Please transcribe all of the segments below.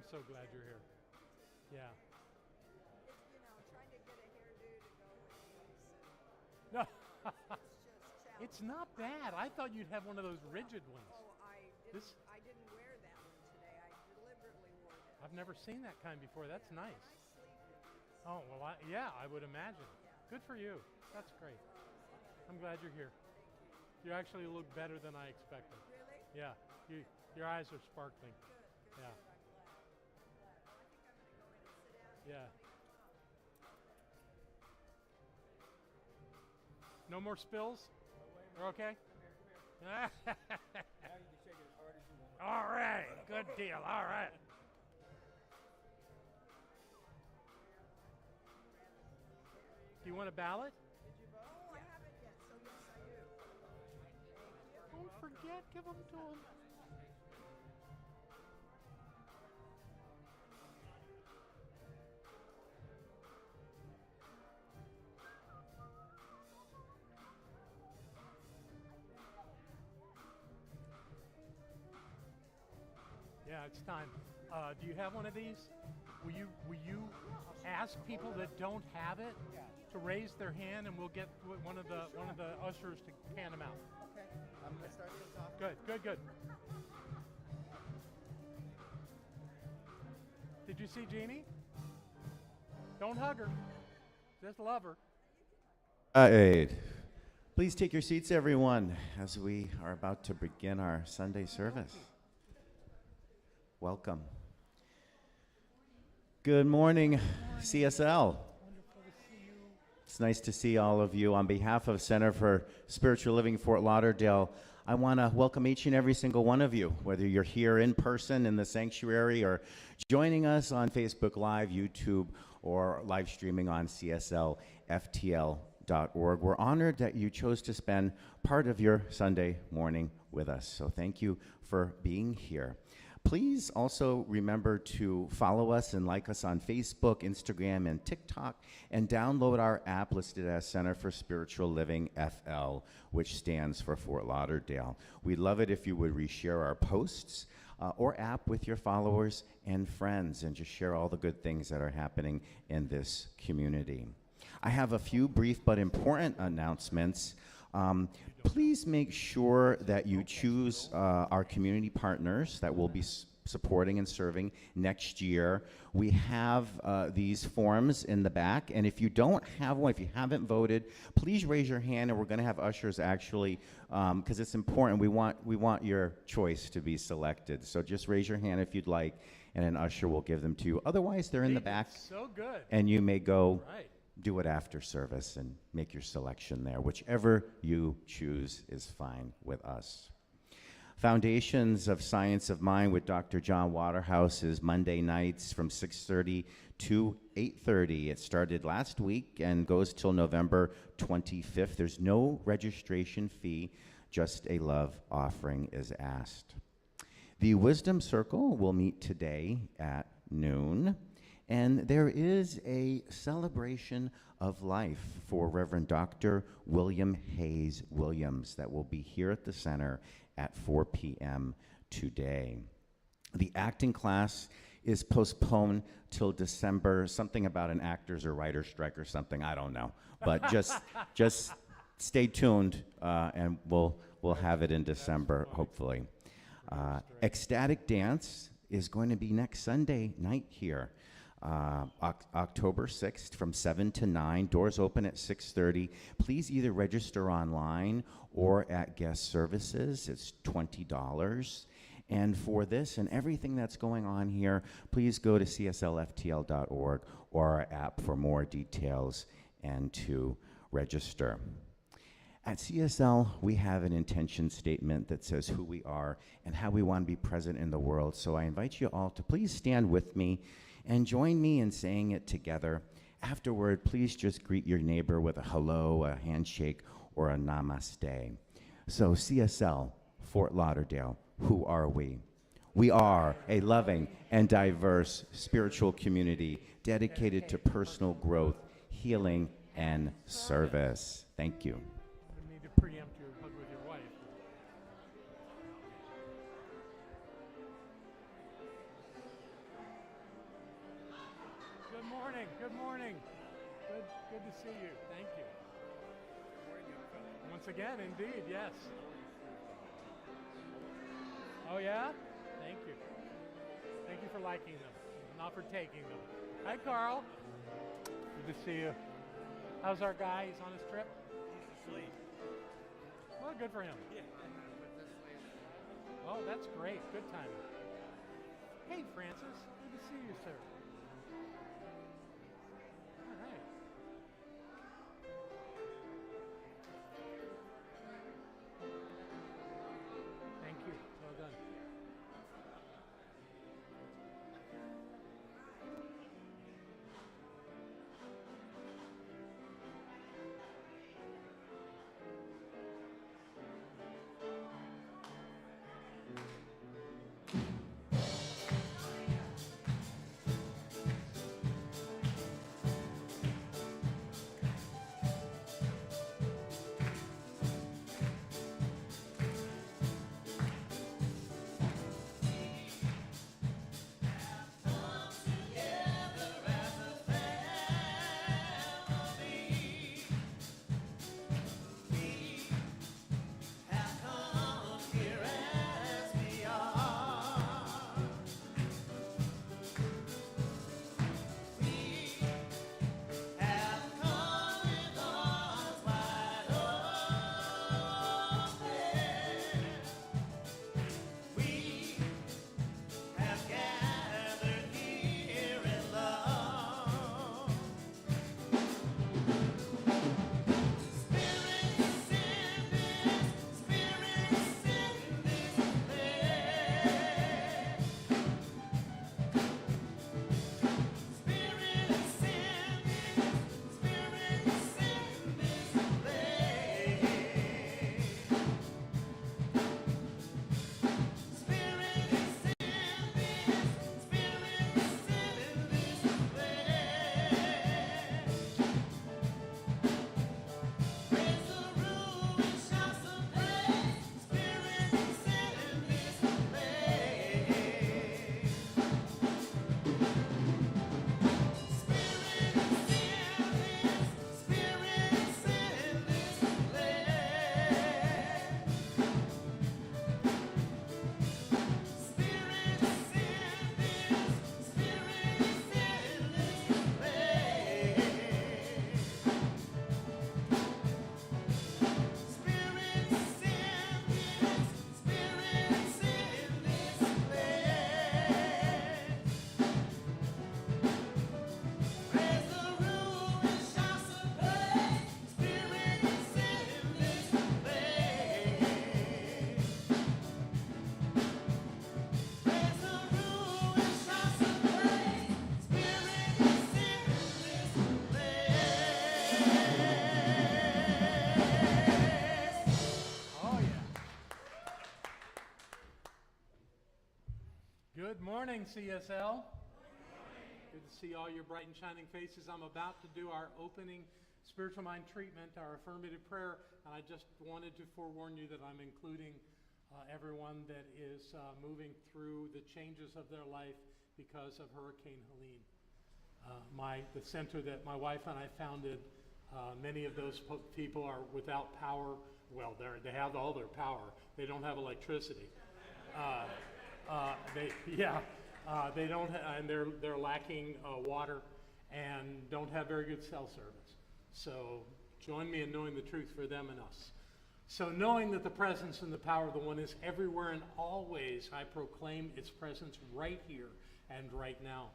I'm so glad you're here. Yeah. Trying to get a hairdo to go with these. No, It's just it's challenging. not bad. I thought you'd have one of those rigid ones. Oh, This I didn't wear that one today. I deliberately wore this. I've never seen that kind before. That's Yeah, nice. I sleep in these. Oh well, yeah, I would imagine. Yeah. Good for you. That's great. So, I'm glad you're here. thank you. You actually look better than I expected. Really? Yeah, your eyes are sparkling. Good, Yeah, good. I'm glad. I think I'm going to go in and sit down. yeah. You don't No more spills. We're okay. Now you can shake it as hard as you want. All right, good deal. All right. Do you want a ballot? Did you vote? Oh, I haven't yet, so yes, I do. Thank you. Don't forget, give them to him. Yeah, it's time. Do you have one of these? Will you ask people that don't have it to raise their hand, and we'll get one of the ushers to hand them out. Okay, I'm gonna start this off. Good, good, good. Did you see Jeannie? Don't hug her. Just love her. Right. Please take your seats, everyone, as we are about to begin our Sunday service. Welcome. Good morning, CSL. Wonderful to see you. It's nice to see all of you. On behalf of Center for Spiritual Living Fort Lauderdale, I want to welcome each and every single one of you, whether you're here in person in the sanctuary or joining us on Facebook Live, YouTube, or live streaming on CSLFTL.org. We're honored that you chose to spend part of your Sunday morning with us. So thank you for being here. Please also remember to follow us and like us on Facebook, Instagram, and TikTok, and download our app listed as Center for Spiritual Living FL, which stands for Fort Lauderdale. We'd love it if you would reshare our posts or app with your followers and friends, and just share all the good things that are happening in this community. I have a few brief but important announcements. Please make sure that you choose our community partners that will be supporting and serving next year. We have these forms in the back, and if you don't have one, if you haven't voted, please raise your hand, and we're going to have ushers actually, because it's important. We want your choice to be selected. So just raise your hand if you'd like, and an usher will give them to you. Otherwise, they're in the back, So good. and you may go Right. do it after service and make your selection there. Whichever you choose is fine with us. Foundations of Science of Mind with Dr. John Waterhouse is Monday nights from 6:30 to 8:30. It started last week and goes till November 25th. There's no registration fee, just a love offering is asked. The Wisdom Circle will meet today at noon. And there is a celebration of life for Reverend Dr. William Hayes Williams that will be here at the center at 4 p.m. today. The acting class is postponed till December, something about an actors or writers strike or something, I don't know. But just stay tuned, and we'll have it in December, hopefully. Ecstatic Dance is going to be next Sunday night here. October 6th from 7 to 9. Doors open at 6:30. Please either register online or at guest services. It's $20. And for this and everything that's going on here, please go to cslftl.org or our app for more details and to register. At CSL, we have an intention statement that says who we are and how we want to be present in the world. So I invite you all to please stand with me and join me in saying it together. Afterward, please just greet your neighbor with a hello, a handshake, or a namaste. So CSL, Fort Lauderdale, who are we? We are a loving and diverse spiritual community dedicated to personal growth, healing, and service. Thank you. I need to preempt your hug with your wife. morning. Good morning. Good to see you. Thank you. Once again, indeed, yes. Oh yeah? Thank you. Thank you for liking them, not for taking them. Hi, Carl. Good to see you. How's our guy? He's on his trip? He's asleep. Well, good for him. Yeah. Oh, that's great. Good timing. Hey, Francis. Good to see you, sir. All right. Thank you. Well done. Good morning, CSL. Good to see all your bright and shining faces. I'm about to do our opening spiritual mind treatment, our affirmative prayer, and I just wanted to forewarn you that I'm including everyone that is moving through the changes of their life because of Hurricane Helene. The center that my wife and I founded, many of those people are without power. Well, they have all their power. They don't have electricity. They don't, and they're lacking water and don't have very good cell service. So join me in knowing the truth for them and us. So knowing that the presence and the power of the one is everywhere and always, I proclaim its presence right here and right now.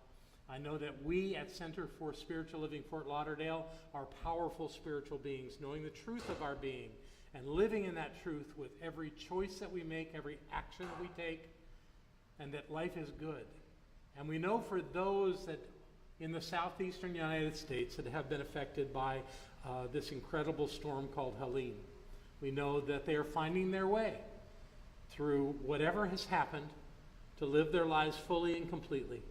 I know that we at Center for Spiritual Living Fort Lauderdale are powerful spiritual beings, knowing the truth of our being and living in that truth with every choice that we make, every action that we take, and that life is good. And we know for those that in the southeastern United States that have been affected by this incredible storm called Helene, we know that they are finding their way through whatever has happened to live their lives fully and completely,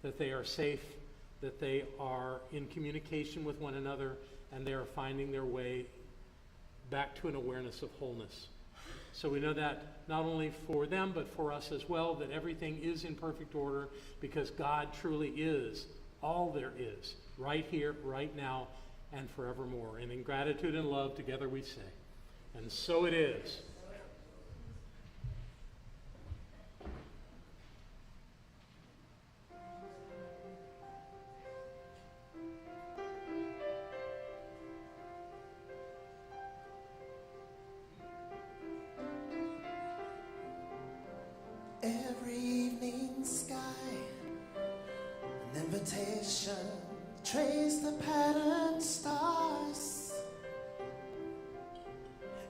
that they are safe, that they are in communication with one another, and they are finding their way back to an awareness of wholeness. So we know that not only for them, but for us as well, that everything is in perfect order because God truly is all there is, right here, right now, and forevermore. And in gratitude and love, together we say, and so it is. Every evening sky, an invitation, trace the patterned stars.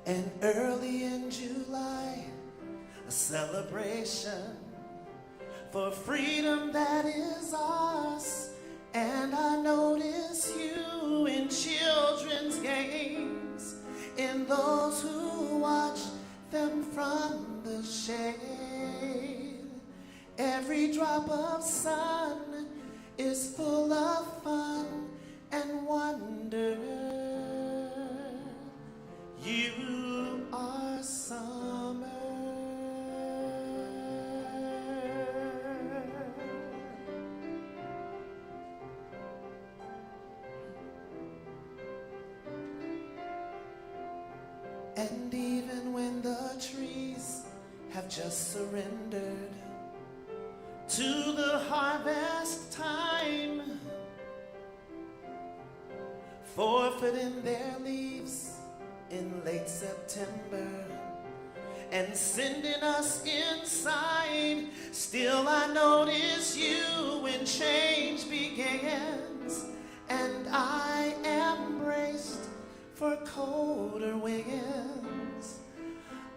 And early in July, a celebration for freedom that is ours. And I notice you in children's games, in those who watch them from the shade. Every drop of sun is full of fun and wonder. You are summer. And even when the trees have just surrendered to the harvest time, forfeiting their leaves in late September and sending us inside, still I notice you when change begins, and I am braced for colder winds.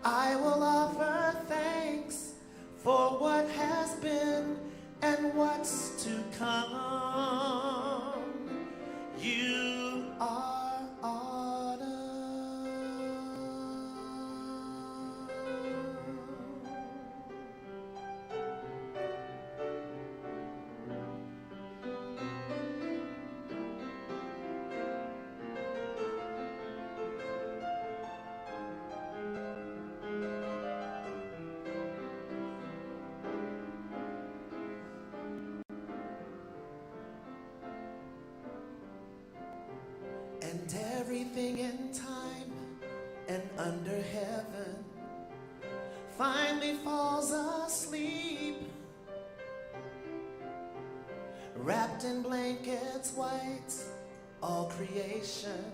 I will offer thanks for what has been and what's to come. You are autumn. And everything in time and under heaven finally falls asleep, wrapped in blankets white, all creation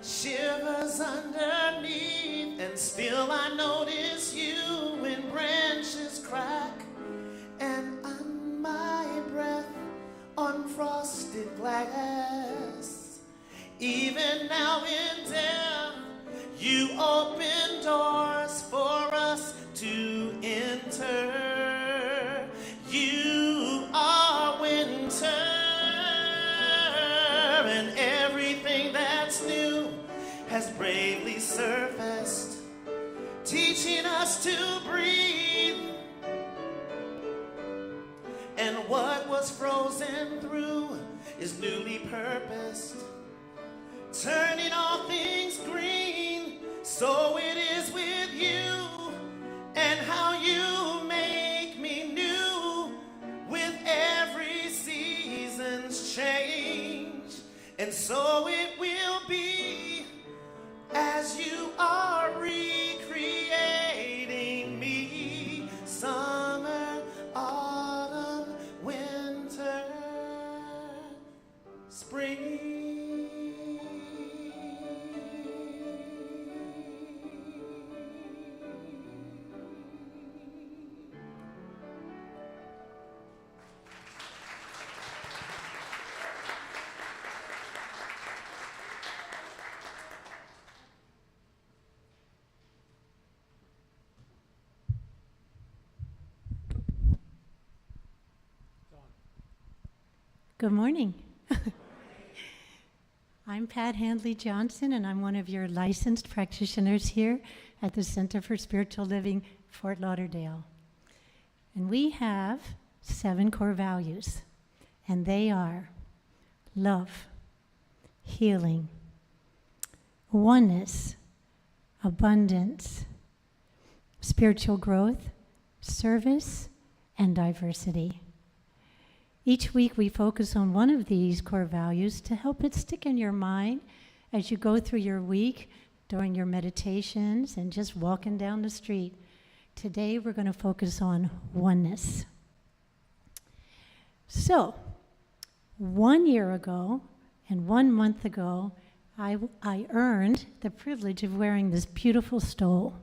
shivers underneath. And still I notice you when branches crack and on my breath on frosted glass. Even now in death, you open doors for us to enter. You are winter, and everything that's new has bravely surfaced, teaching us to breathe. And what was frozen through is newly purposed, turning all things green. So it is with you, and how you make me new with every season's change. And so it will be as you are recreating me. Summer, autumn, winter, spring. Good morning. I'm Pat Handley Johnson, and I'm one of your licensed practitioners here at the Center for Spiritual Living, Fort Lauderdale. And we have 7 core values, and they are love, healing, oneness, abundance, spiritual growth, service, and diversity. Each week we focus on one of these core values to help it stick in your mind as you go through your week, during your meditations, and just walking down the street. Today we're going to focus on oneness. So, 1 year ago and 1 month ago, I earned the privilege of wearing this beautiful stole.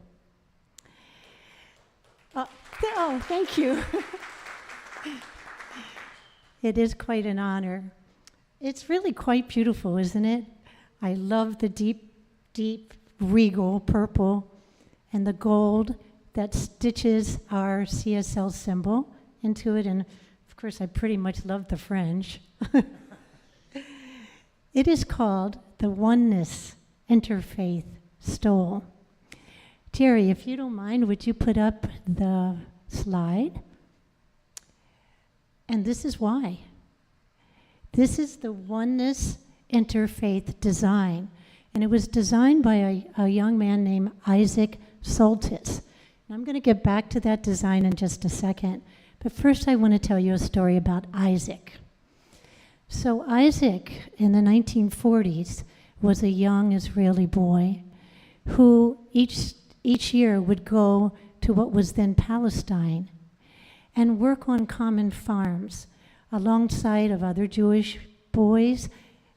Oh, thank you. It is quite an honor. It's really quite beautiful, isn't it? I love the deep, deep regal purple and the gold that stitches our CSL symbol into it. And of course, I pretty much love the fringe. It is called the Oneness Interfaith Stole. Jerry, if you don't mind, would you put up the slide? And this is why. This is the Oneness Interfaith design. And it was designed by a young man named Isaac Soltis. And I'm going to get back to that design in just a second. But first I want to tell you a story about Isaac. So Isaac, in the 1940s, was a young Israeli boy who each year would go to what was then Palestine and work on common farms alongside of other Jewish boys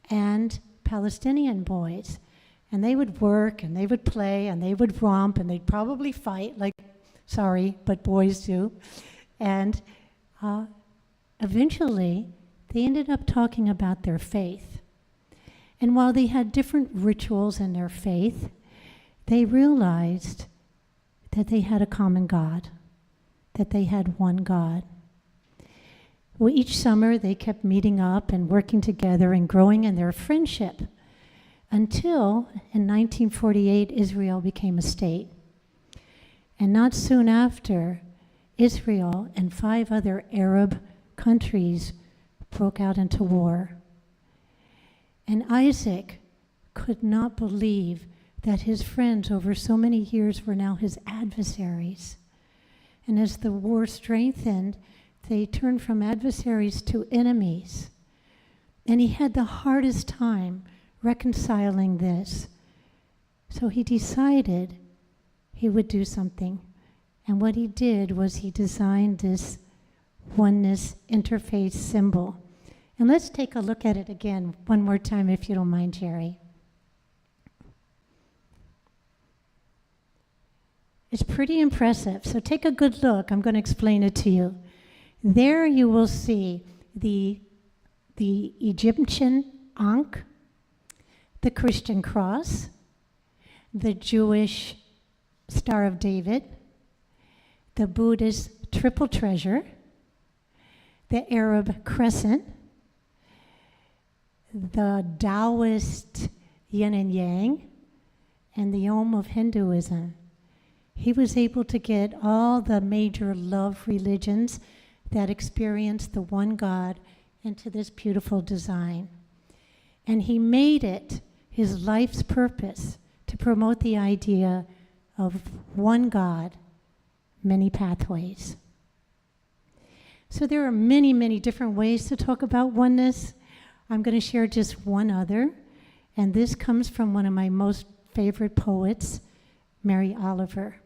and Palestinian boys. And they would work and they would play and they would romp and they'd probably fight, but boys do. And eventually, they ended up talking about their faith. And while they had different rituals in their faith, they realized that they had a common God, that they had one God. Well, each summer they kept meeting up and working together and growing in their friendship until in 1948 Israel became a state. And not soon after, Israel and 5 other Arab countries broke out into war. And Isaac could not believe that his friends over so many years were now his adversaries. And as the war strengthened, they turned from adversaries to enemies. And he had the hardest time reconciling this. So he decided he would do something. And what he did was he designed this oneness interface symbol. And let's take a look at it again one more time, if you don't mind, Jerry. It's pretty impressive, so take a good look. I'm going to explain it to you. There you will see the Egyptian Ankh, the Christian cross, the Jewish Star of David, the Buddhist triple treasure, the Arab crescent, the Taoist yin and yang, and the Om of Hinduism. He was able to get all the major love religions that experience the one God into this beautiful design. And he made it his life's purpose to promote the idea of one God, many pathways. So there are many, many different ways to talk about oneness. I'm going to share just one other, and this comes from one of my most favorite poets, Mary Oliver,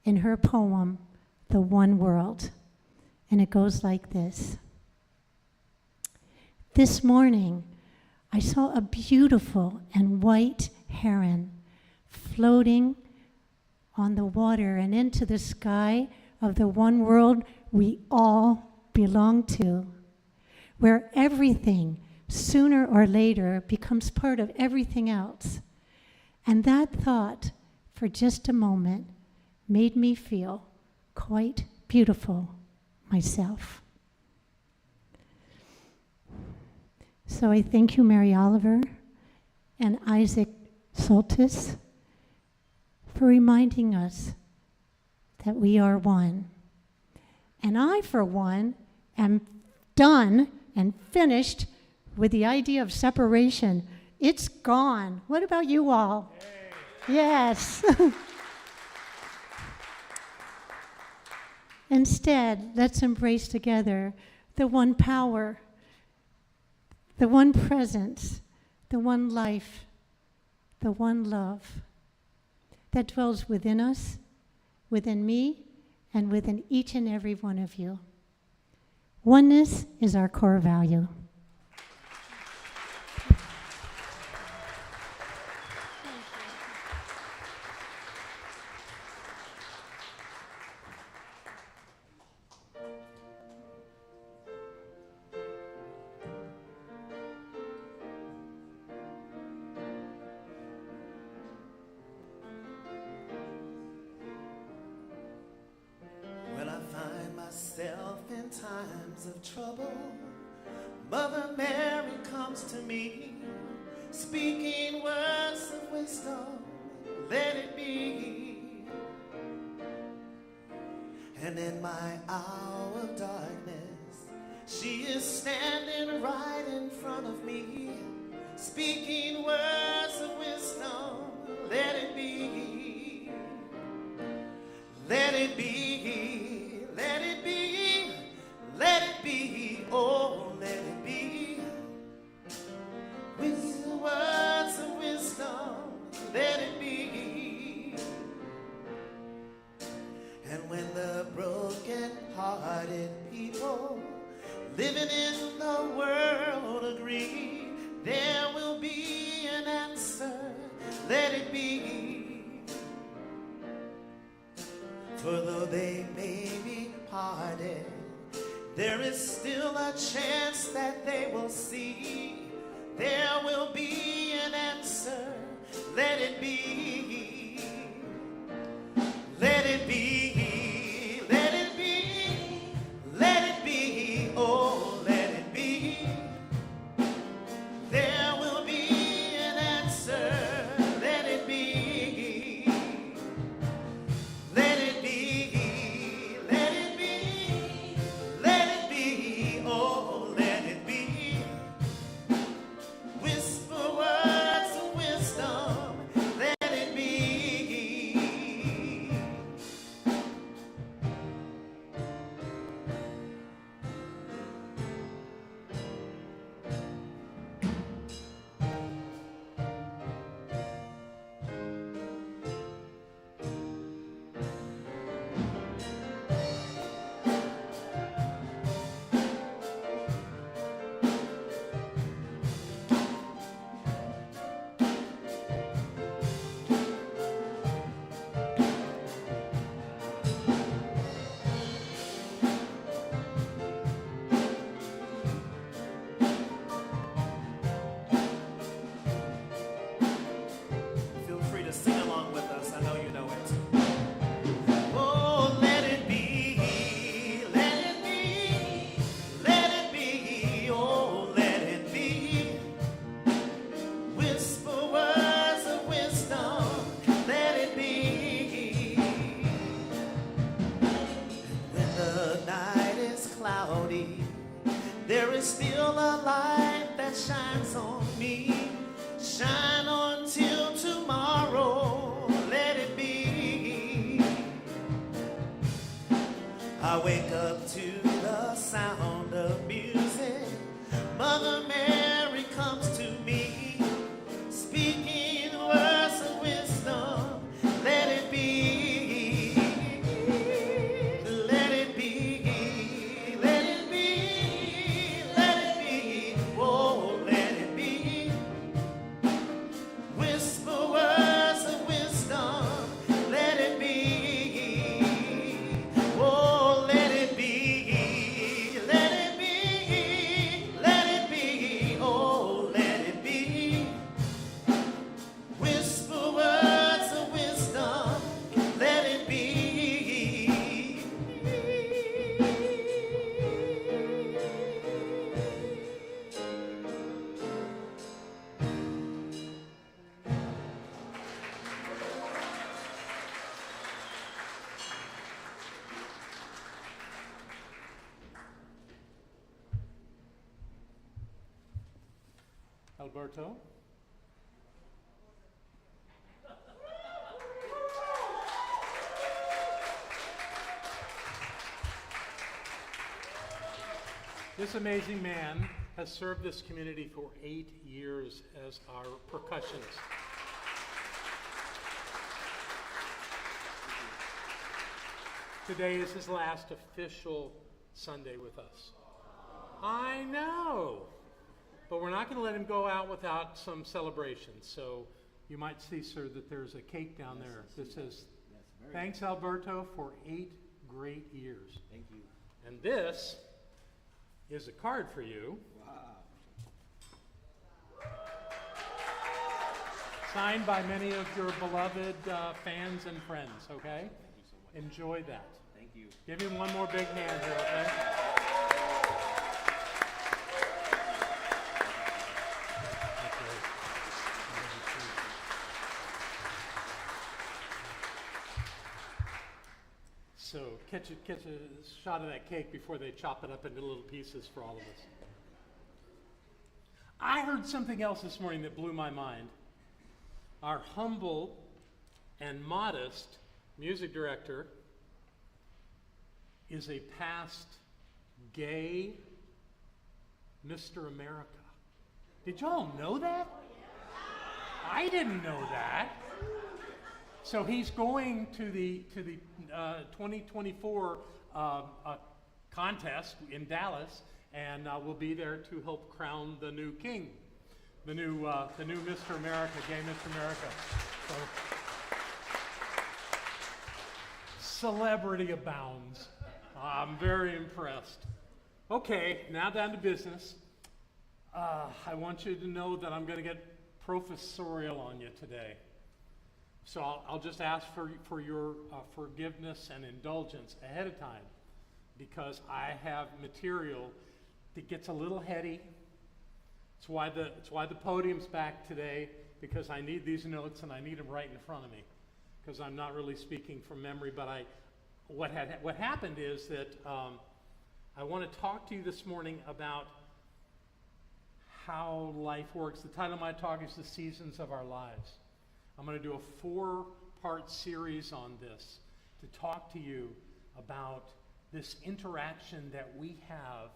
in her poem, The One World. And it goes like this. This morning, I saw a beautiful and white heron floating on the water and into the sky of the one world we all belong to, where everything, sooner or later, becomes part of everything else. And that thought, for just a moment, made me feel quite beautiful myself. So I thank you, Mary Oliver and Isaac Soltis, for reminding us that we are one. And I, for one, am done and finished with the idea of separation. It's gone. What about you all? Yay. Yes. Instead, let's embrace together the one power, the one presence, the one life, the one love that dwells within us, within me, and within each and every one of you. Oneness is our core value. When I find myself in times of trouble, Mother Mary comes to me, speaking words of wisdom, let it be. And in my hour of darkness, she is standing right in front of me, speaking words of wisdom, let it be. Let it be, let it be, let it be, oh, let it be. With the words of wisdom, let it be. And when the broken-hearted people living in the world agree, there will be an answer, let it be. For though they may be parted, there is still a chance that they will see. There will be an answer, let it be. Let it be, let it be, let it be, oh, let it be. There will be an answer, let it be. Let it be, let it be, let it be, oh, let it be. Whisper words of wisdom, let it be. Feel free to sing along with us. I know you know it. Oh, let it be, let it be, let it be, oh, let it be. Whisper words of wisdom, let it be. When the night is cloudy, there is still a light that shines on me. Shine on till tomorrow, let it be. I wake up to the sound of music. Mother Mary comes to me, speaking words of wisdom, let it be. Let it be, let it be, let it be, oh, let it be. Whisper words of wisdom, let it be. Oh, let it be, let it be, let it be, oh, let it be. Whisper words of wisdom, let it be. Alberto? This amazing man has served this community for 8 years as our percussionist. Today is his last official Sunday with us. I know, but we're not going to let him go out without some celebration. So you might see, sir, that there's a cake down there that says, "Thanks, Alberto, for 8 great years." Thank you. And this is a card for you. Wow. Signed by many of your beloved fans and friends, okay? Thank you so much. Enjoy that. Thank you. Give him one more big hand here, okay? So catch a shot of that cake before they chop it up into little pieces for all of us. I heard something else this morning that blew my mind. Our humble and modest music director is a past gay Mr. America. Did y'all know that? I didn't know that. So he's going to the 2024 contest in Dallas, and we'll be there to help crown the new king, the new Mr. America, gay Mr. America. So, celebrity abounds. I'm very impressed. Okay, now down to business. I want you to know that I'm going to get professorial on you today. So I'll just ask for your forgiveness and indulgence ahead of time, because I have material that gets a little heady. It's why the podium's back today, because I need these notes and I need them right in front of me, because I'm not really speaking from memory. But what happened is that I want to talk to you this morning about how life works. The title of my talk is "The Seasons of Our Lives." I'm going to do a 4-part series on this to talk to you about this interaction that we have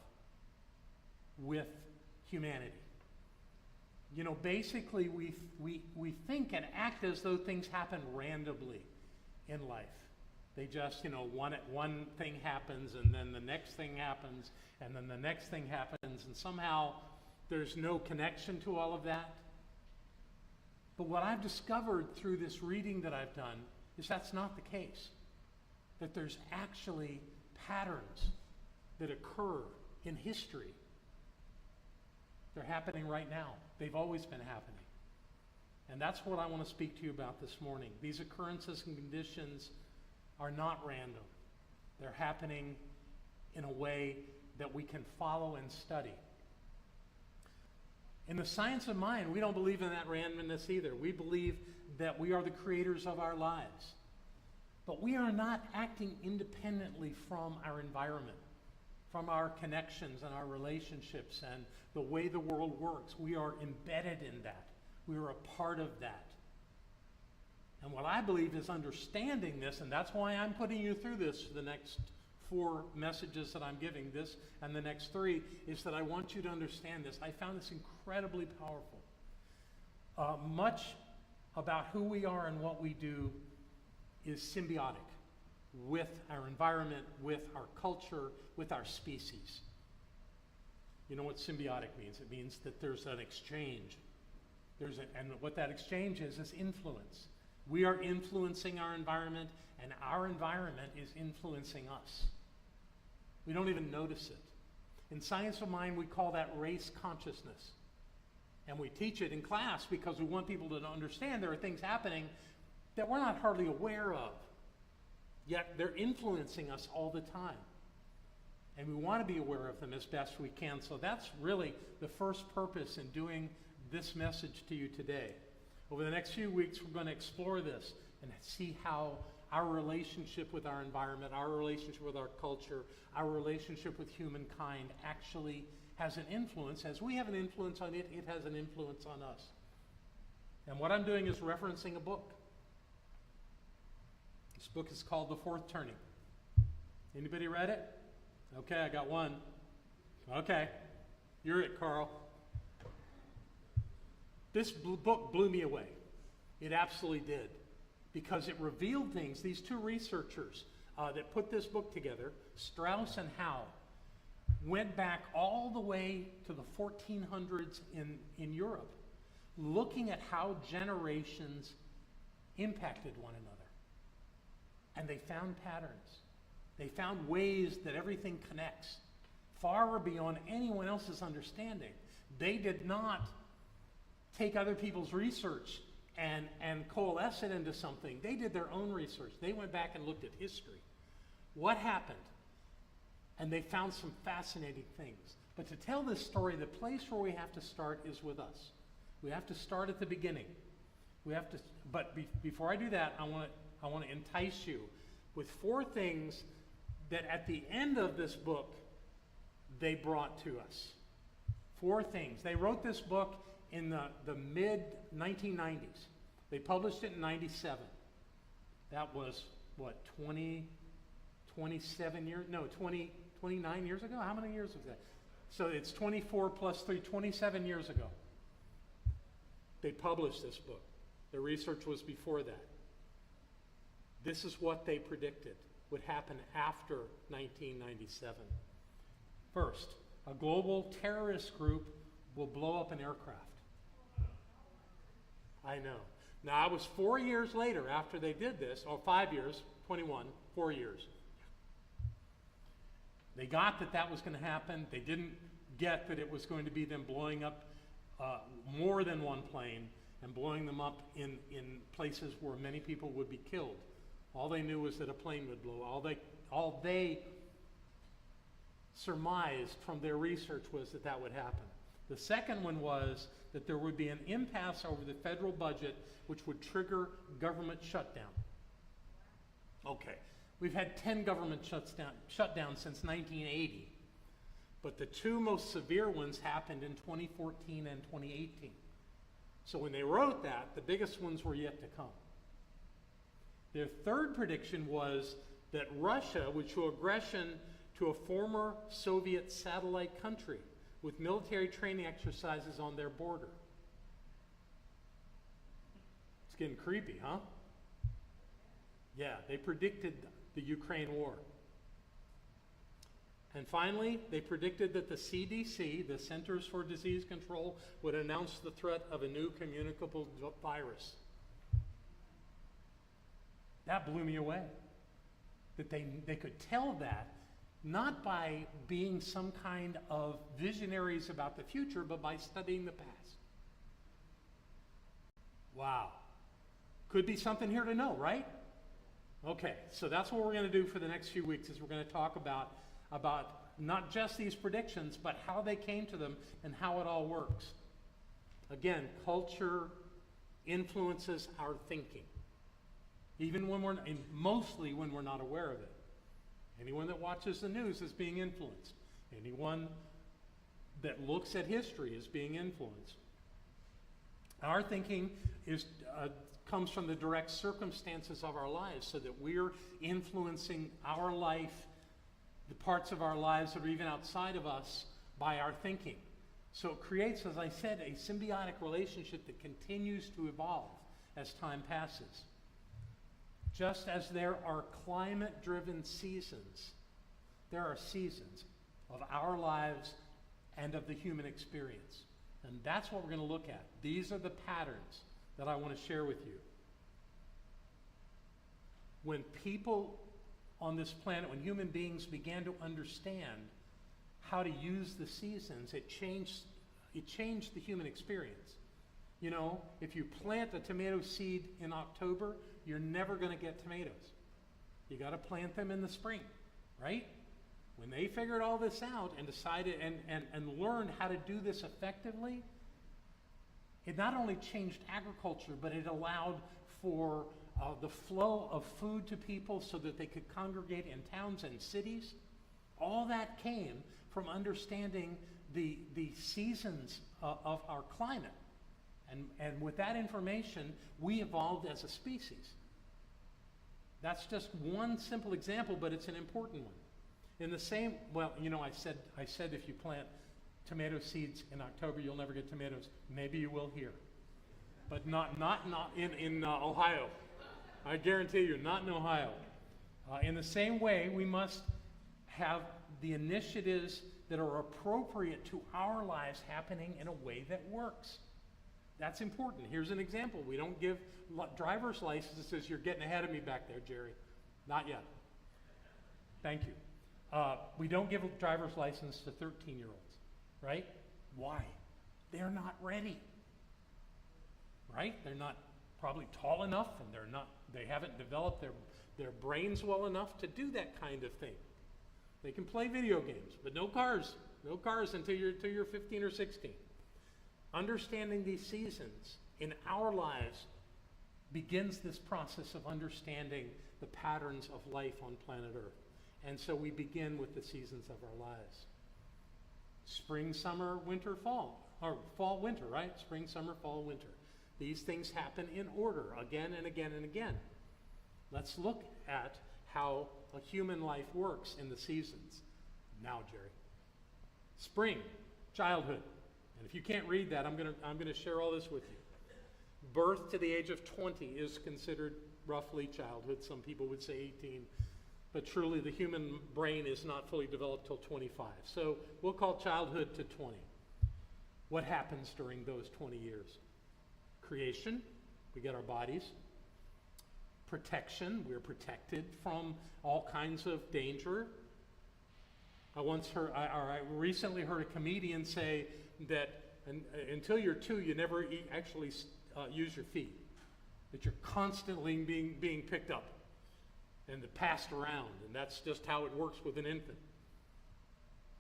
with humanity. You know, basically we think and act as though things happen randomly in life. They just, one thing happens, and then the next thing happens, and then the next thing happens, and somehow there's no connection to all of that. But what I've discovered through this reading that I've done is that's not the case. That there's actually patterns that occur in history. They're happening right now. They've always been happening. And that's what I want to speak to you about this morning. These occurrences and conditions are not random. They're happening in a way that we can follow and study. In the science of mind, we don't believe in that randomness either. We believe that we are the creators of our lives. But we are not acting independently from our environment, from our connections and our relationships and the way the world works. We are embedded in that. We are a part of that. And what I believe is understanding this, and that's why I'm putting you through this for the next 4 messages that I'm giving, this and the next 3, is that I want you to understand this. I found this incredibly powerful. Much about who we are and what we do is symbiotic with our environment, with our culture, with our species. You know what symbiotic means? It means that there's an exchange. And what that exchange is influence. We are influencing our environment, and our environment is influencing us. We don't even notice it. In science of mind, we call that race consciousness. And we teach it in class because we want people to understand there are things happening that we're not hardly aware of. Yet they're influencing us all the time. And we want to be aware of them as best we can. So that's really the first purpose in doing this message to you today. Over the next few weeks, we're going to explore this and see how our relationship with our environment, our relationship with our culture, our relationship with humankind actually has an influence. As we have an influence on it, it has an influence on us. And what I'm doing is referencing a book. This book is called The Fourth Turning. Anybody read it? Okay, I got one. Okay, you're it, Carl. This book blew me away. It absolutely did, because it revealed things. These two researchers that put this book together, Strauss and Howe, went back all the way to the 1400s in Europe, looking at how generations impacted one another. And they found patterns. They found ways that everything connects, far beyond anyone else's understanding. They did not take other people's research and coalesce it into something. They did their own research. They went back and looked at history. What happened? And they found some fascinating things. But to tell this story, the place where we have to start is with us. We have to start at the beginning. Before I do that, I want to entice you with 4 things that at the end of this book, they brought to us. 4 things. They wrote this book in the mid-1990s. They published it in 97. That was, what, 27 years? No, 29 years ago? How many years was that? So it's 24 plus 3, 27 years ago. They published this book. The research was before that. This is what they predicted would happen after 1997. First, a global terrorist group will blow up an aircraft. I know. Now, I was 4 years later after they did this, or 5 years, 21, 4 years. They got that was going to happen. They didn't get that it was going to be them blowing up more than one plane and blowing them up in places where many people would be killed. All they knew was that a plane would blow. All they surmised from their research was that would happen. The second one was that there would be an impasse over the federal budget, which would trigger government shutdown. Okay, we've had 10 government shutdowns since 1980, but the 2 most severe ones happened in 2014 and 2018. So when they wrote that, the biggest ones were yet to come. Their third prediction was that Russia would show aggression to a former Soviet satellite country with military training exercises on their border. It's getting creepy, huh? Yeah, they predicted the Ukraine war. And finally, they predicted that the CDC, the Centers for Disease Control, would announce the threat of a new communicable virus. That blew me away. That they could tell that, not by being some kind of visionaries about the future, but by studying the past. Wow. Could be something here to know, right? Okay, so that's what we're going to do for the next few weeks, is we're going to talk about not just these predictions, but how they came to them and how it all works. Again, culture influences our thinking, even when mostly when we're not aware of it. Anyone that watches the news is being influenced. Anyone that looks at history is being influenced. Our thinking comes from the direct circumstances of our lives, so that we're influencing our life, the parts of our lives that are even outside of us, by our thinking. So it creates, as I said, a symbiotic relationship that continues to evolve as time passes. Just as there are climate-driven seasons, there are seasons of our lives and of the human experience. And that's what we're going to look at. These are the patterns that I want to share with you. When people on this planet, when human beings began to understand how to use the seasons, it changed the human experience. You know, if you plant a tomato seed in October, you're never going to get tomatoes. You got to plant them in the spring, right? When they figured all this out and decided and learned how to do this effectively, it not only changed agriculture, but it allowed for the flow of food to people so that they could congregate in towns and cities. All that came from understanding the seasons of our climate. And with that information, we evolved as a species. That's just one simple example, but it's an important one. In the same, well, you know, I said if you plant tomato seeds in October, you'll never get tomatoes. Maybe you will here, but not in Ohio. I guarantee you, not in Ohio. In the same way, we must have the initiatives that are appropriate to our lives happening in a way that works. That's important. Here's an example. We don't give driver's licenses. You're getting ahead of me back there, Jerry. Not yet. Thank you. We don't give a driver's license to 13-year-olds, right? Why? They're not ready, right? They're not probably tall enough, and they haven't developed their brains well enough to do that kind of thing. They can play video games, but no cars until you're 15 or 16. Understanding these seasons in our lives begins this process of understanding the patterns of life on planet Earth. And so we begin with the seasons of our lives. Spring, summer, winter, fall. Or fall, winter, right? Spring, summer, fall, winter. These things happen in order again and again and again. Let's look at how a human life works in the seasons. Now, Jerry. Spring, childhood. And if you can't read that, I'm gonna share all this with you. Birth to the age of 20 is considered roughly childhood. Some people would say 18. But truly, the human brain is not fully developed till 25. So we'll call childhood to 20. What happens during those 20 years? Creation, we get our bodies. Protection, we're protected from all kinds of danger. I recently heard a comedian say that until you're 2, you never actually use your feet. That you're constantly being picked up and passed around, and that's just how it works with an infant.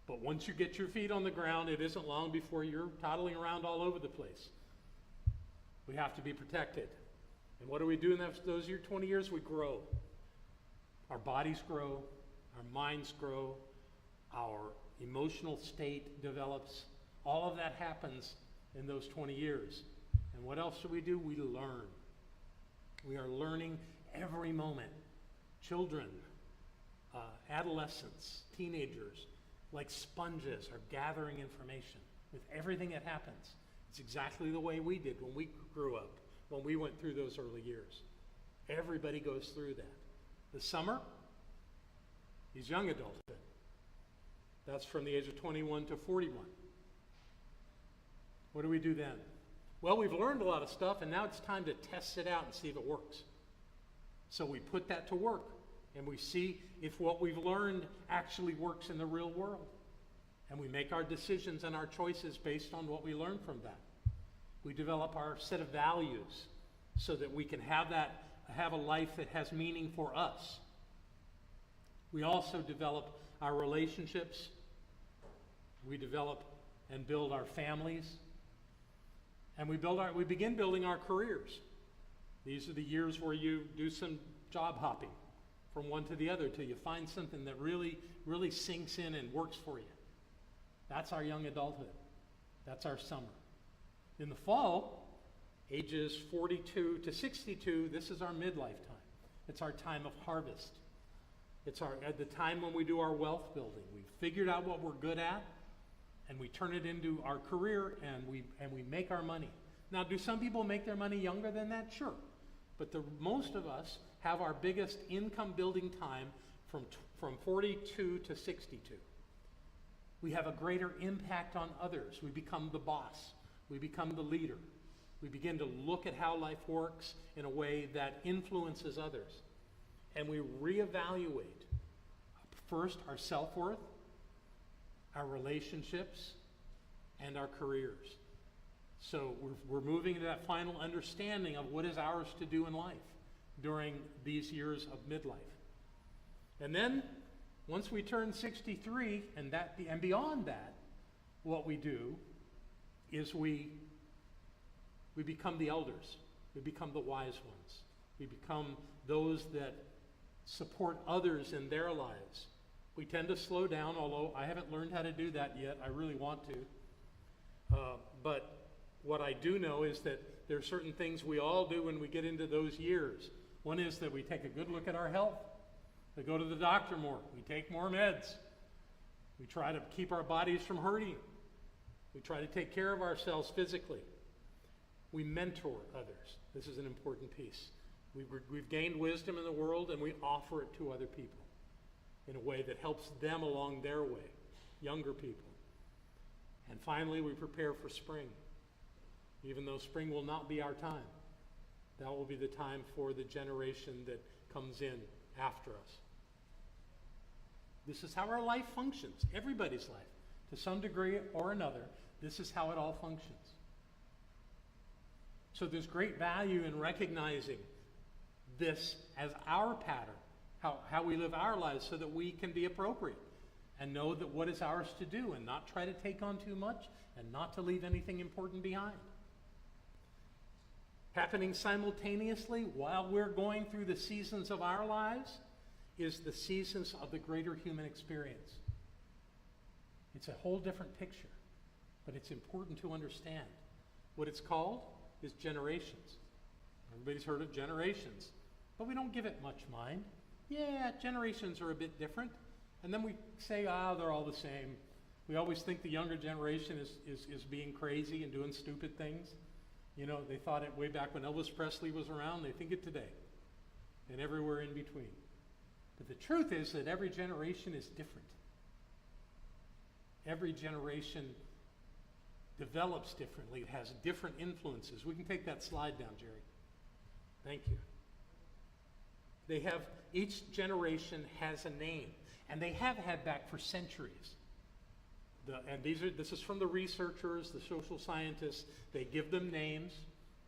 But once you get your feet on the ground, it isn't long before you're toddling around all over the place. We have to be protected. And what do we do in those 20 years? We grow. Our bodies grow, our minds grow, our emotional state develops. All of that happens in those 20 years. And what else do? We learn. We are learning every moment. Children, adolescents, teenagers, like sponges, are gathering information with everything that happens. It's exactly the way we did when we grew up, when we went through those early years. Everybody goes through that. The summer is young adulthood. That's from the age of 21 to 41. What do we do then? Well, we've learned a lot of stuff, and now it's time to test it out and see if it works. So we put that to work, and we see if what we've learned actually works in the real world. And we make our decisions and our choices based on what we learn from that. We develop our set of values so that we can have a life that has meaning for us. We also develop our relationships. We develop and build our families. And we begin building our careers. These are the years where you do some job hopping from one to the other till you find something that really, really sinks in and works for you. That's our young adulthood. That's our summer. In the fall, ages 42 to 62, this is our midlife time. It's our time of harvest. It's at the time when we do our wealth building. We've figured out what we're good at, and we turn it into our career, and we make our money. Now, do some people make their money younger than that? Sure. But most of us have our biggest income building time from 42 to 62. We have a greater impact on others. We become the boss. We become the leader. We begin to look at how life works in a way that influences others. And we reevaluate, first, our self-worth, our relationships, and our careers. So we're moving to that final understanding of what is ours to do in life during these years of midlife. And then, once we turn 63 and beyond that, what we do is we become the elders. We become the wise ones. We become those that support others in their lives. We tend to slow down, although I haven't learned how to do that yet. I really want to. But what I do know is that there are certain things we all do when we get into those years. One is that we take a good look at our health. We go to the doctor more. We take more meds. We try to keep our bodies from hurting. We try to take care of ourselves physically. We mentor others. This is an important piece. We've gained wisdom in the world, and we offer it to other people in a way that helps them along their way, younger people. And finally, we prepare for spring. Even though spring will not be our time, that will be the time for the generation that comes in after us. This is how our life functions, everybody's life. To some degree or another, this is how it all functions. So there's great value in recognizing this as our pattern, how we live our lives, so that we can be appropriate and know that what is ours to do, and not try to take on too much, and not to leave anything important behind. Happening simultaneously while we're going through the seasons of our lives is the seasons of the greater human experience. It's a whole different picture, but it's important to understand. What it's called is generations. Everybody's heard of generations, but we don't give it much mind. Yeah, generations are a bit different. And then we say, they're all the same. We always think the younger generation is being crazy and doing stupid things. You know, they thought it way back when Elvis Presley was around. They think it today, and everywhere in between. But the truth is that every generation is different. Every generation develops differently. It has different influences. We can take that slide down, Jerry. Thank you. Each generation has a name, and they have had back for centuries. This is from the researchers, the social scientists. They give them names.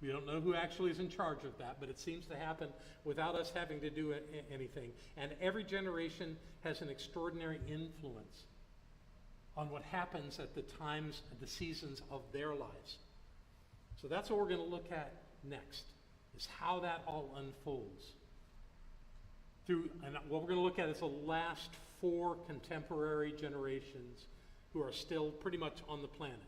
We don't know who actually is in charge of that, but it seems to happen without us having to do anything. And every generation has an extraordinary influence on what happens at the times, at the seasons of their lives. So that's what we're going to look at next, is how that all unfolds. And what we're going to look at is the last 4 contemporary generations who are still pretty much on the planet.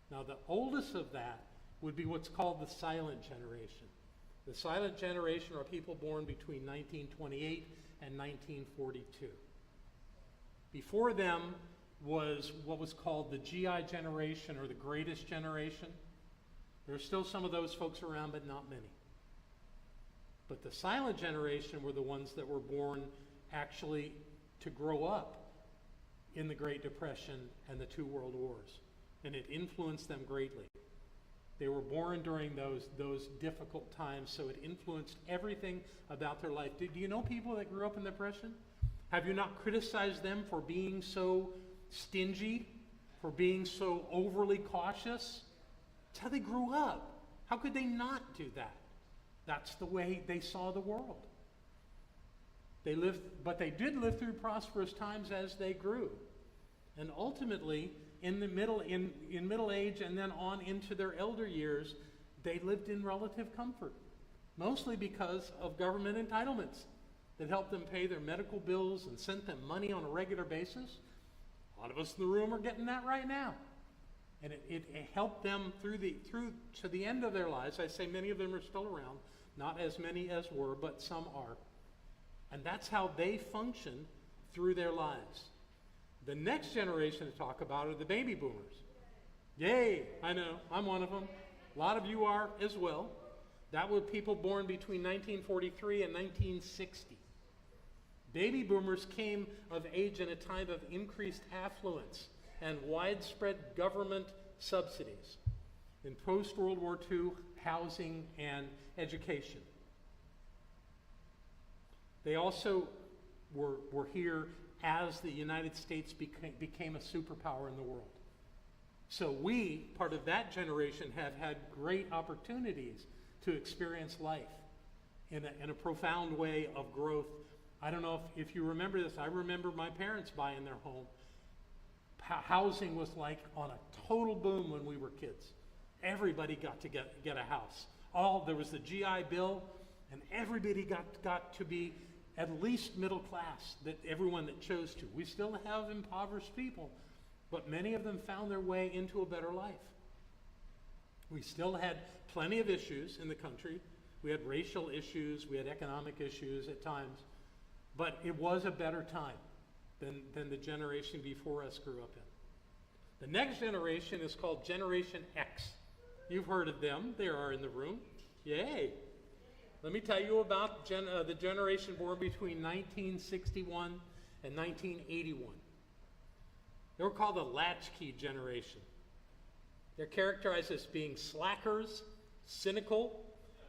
Now, the oldest of that would be what's called the silent generation. The silent generation are people born between 1928 and 1942. Before them was what was called the GI generation, or the greatest generation. There are still some of those folks around, but not many. But the silent generation were the ones that were born actually to grow up in the Great Depression and the 2 World Wars. And it influenced them greatly. They were born during those difficult times, so it influenced everything about their life. Do you know people that grew up in the Depression? Have you not criticized them for being so stingy, for being so overly cautious? It's how they grew up. How could they not do that? That's the way they saw the world. But they did live through prosperous times as they grew. And ultimately, in middle age and then on into their elder years, they lived in relative comfort, mostly because of government entitlements that helped them pay their medical bills and sent them money on a regular basis. A lot of us in the room are getting that right now. And it helped them through to the end of their lives. I say many of them are still around, not as many as were, but some are. And that's how they function through their lives. The next generation to talk about are the baby boomers. Yay, I know, I'm one of them. A lot of you are as well. That were people born between 1943 and 1960. Baby boomers came of age in a time of increased affluence and widespread government subsidies in post-World War II housing and education. They also were here as the United States became a superpower in the world. So we, part of that generation, have had great opportunities to experience life in a profound way of growth. I don't know if you remember this. I remember my parents buying their home. Housing was like on a total boom when we were kids. Everybody got to get a house. There was the GI Bill, and everybody got to be at least middle class, that everyone that chose to. We still have impoverished people, but many of them found their way into a better life. We still had plenty of issues in the country. We had racial issues, we had economic issues at times, but it was a better time than the generation before us grew up in. The next generation is called Generation X. You've heard of them. They are in the room. Yay. Let me tell you about the generation born between 1961 and 1981. They were called the latchkey generation. They're characterized as being slackers, cynical,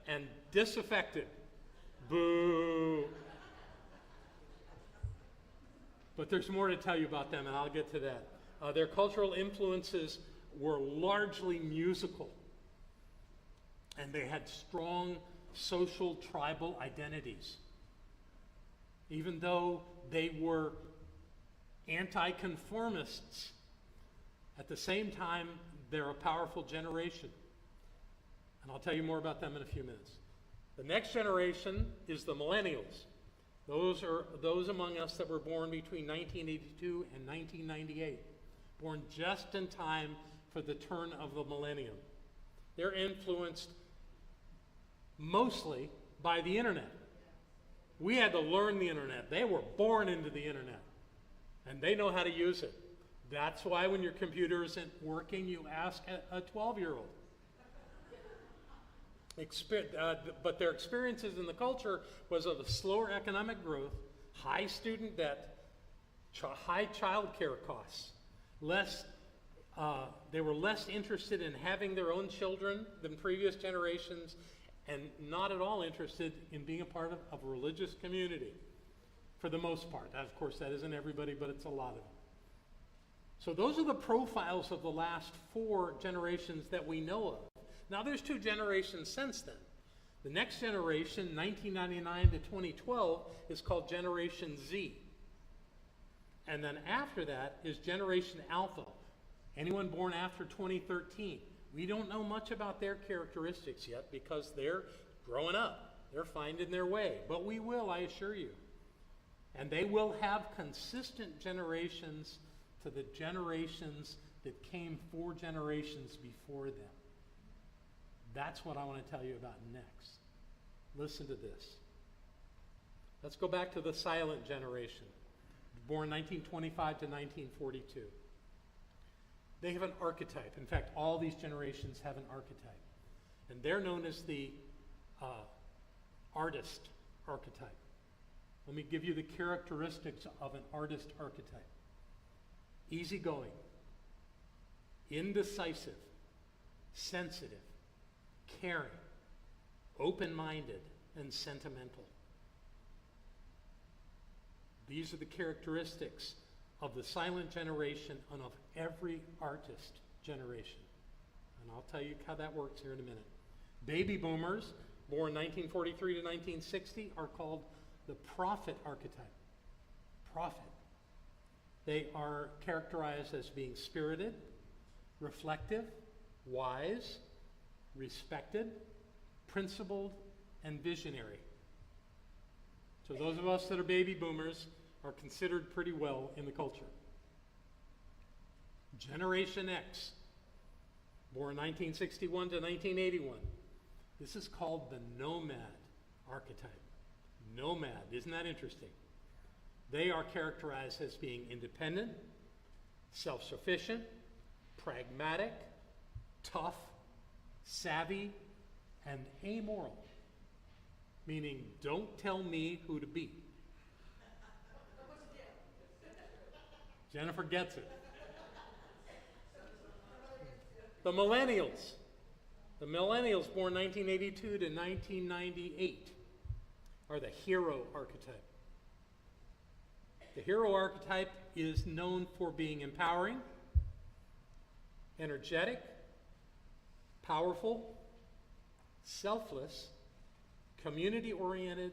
and disaffected. Boo. But there's more to tell you about them, and I'll get to that. Their cultural influences were largely musical, and they had strong social tribal identities. Even though they were anti-conformists, at the same time, they're a powerful generation. And I'll tell you more about them in a few minutes. The next generation is the millennials. Those are those among us that were born between 1982 and 1998, born just in time for the turn of the millennium. They're influenced mostly by the internet. We had to learn the internet. They were born into the internet, and they know how to use it. That's why when your computer isn't working, you ask a 12-year-old. But their experiences in the culture was of a slower economic growth, high student debt, high child care costs. They were less interested in having their own children than previous generations, and not at all interested in being a part of a religious community, for the most part. Of course, that isn't everybody, but it's a lot of them. So those are the profiles of the last 4 generations that we know of. Now, there's 2 generations since then. The next generation, 1999 to 2012, is called Generation Z. And then after that is Generation Alpha. Anyone born after 2013. We don't know much about their characteristics yet because they're growing up. They're finding their way. But we will, I assure you. And they will have consistent generations to the generations that came 4 generations before them. That's what I want to tell you about next. Listen to this. Let's go back to the silent generation, born 1925 to 1942. They have an archetype. In fact, all these generations have an archetype. And they're known as the artist archetype. Let me give you the characteristics of an artist archetype. Easygoing, indecisive, sensitive, caring, open-minded, and sentimental. These are the characteristics of the silent generation and of every artist generation. And I'll tell you how that works here in a minute. Baby boomers, born 1943 to 1960, are called the prophet archetype. Prophet. They are characterized as being spirited, reflective, wise, respected, principled, and visionary. So those of us that are baby boomers are considered pretty well in the culture. Generation X, born 1961 to 1981. This is called the nomad archetype. Nomad, isn't that interesting? They are characterized as being independent, self-sufficient, pragmatic, tough, savvy, and amoral. Meaning, don't tell me who to be. Jennifer gets it. The millennials. The millennials born 1982 to 1998 are the hero archetype. The hero archetype is known for being empowering, energetic, powerful, selfless, community-oriented,